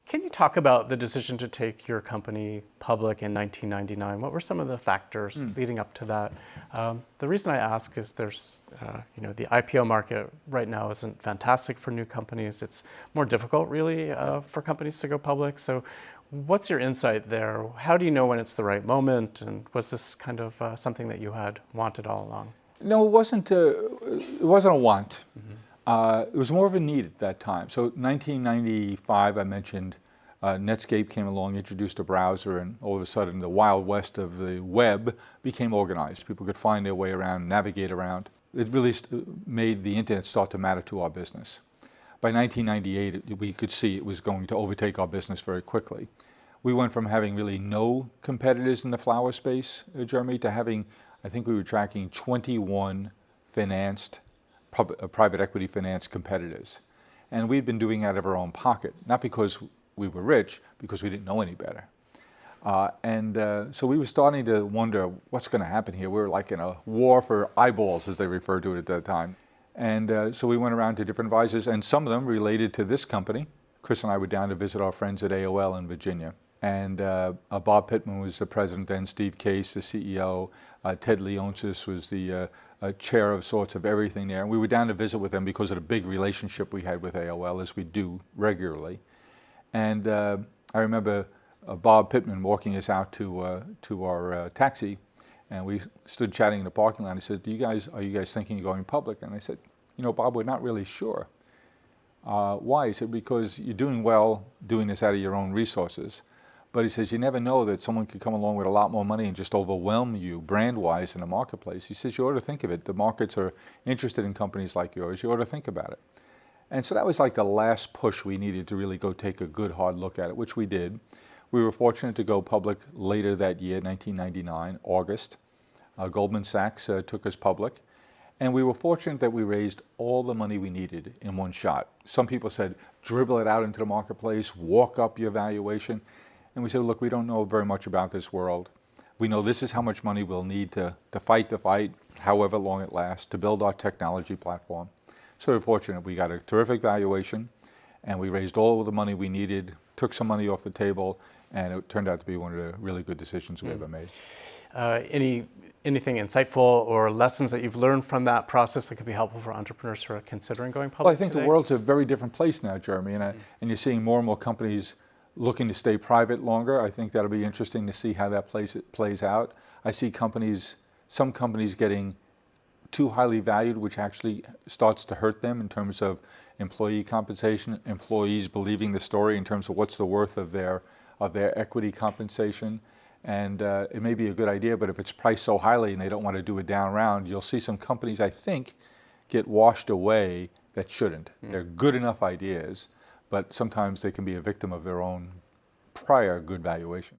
Can you talk about the decision to take your company public in 1999? What were some of the factors leading up to that? The reason I ask is there's, the IPO market right now isn't fantastic for new companies. It's more difficult, really, for companies to go public. So what's your insight there? How do you know when it's the right moment? And was this kind of something that you had wanted all along? No, it wasn't a want. It was more of a need at that time. So 1995, I mentioned, Netscape came along, introduced a browser, and all of a sudden the wild west of the web became organized. People could find their way around, navigate around. It really made the internet start to matter to our business. By 1998, we could see it was going to overtake our business very quickly. We went from having really no competitors in the flower space, Jeremy, to having, I think we were tracking 21 private equity financed competitors. And we'd been doing it out of our own pocket, not because we were rich, because we didn't know any better. So we were starting to wonder what's going to happen here. We were like in a war for eyeballs, as they referred to it at that time. And so we went around to different advisors, and some of them related to this company. Chris and I were down to visit our friends at AOL in Virginia. And Bob Pittman was the president then, Steve Case, the CEO, Ted Leonsis was the chair of sorts of everything there. And we were down to visit with them because of the big relationship we had with AOL, as we do regularly. And I remember Bob Pittman walking us out to our taxi, and we stood chatting in the parking lot. He said, are you guys thinking of going public? And I said, Bob, we're not really sure. Why? He said, because you're doing well doing this out of your own resources. But he says, you never know that someone could come along with a lot more money and just overwhelm you brand-wise in the marketplace. He says, you ought to think of it. The markets are interested in companies like yours. You ought to think about it. And so that was like the last push we needed to really go take a good hard look at it, which we did. We were fortunate to go public later that year, 1999, August. Goldman Sachs took us public. And we were fortunate that we raised all the money we needed in one shot. Some people said, dribble it out into the marketplace, walk up your valuation. And we said, look, we don't know very much about this world. We know this is how much money we'll need to fight the fight, however long it lasts, to build our technology platform. So we're fortunate. We got a terrific valuation, and we raised all of the money we needed, took some money off the table, and it turned out to be one of the really good decisions we ever made. Anything insightful or lessons that you've learned from that process that could be helpful for entrepreneurs who are considering going public? Well, I think today? The world's a very different place now, Jeremy, and you're seeing more and more companies looking to stay private longer. I think that'll be interesting to see how that plays out. I see some companies getting too highly valued, which actually starts to hurt them in terms of employee compensation, employees believing the story in terms of what's the worth of their equity compensation. And it may be a good idea, but if it's priced so highly and they don't want to do a down round, you'll see some companies, I think, get washed away that shouldn't. They're good enough ideas, but sometimes they can be a victim of their own prior good valuation.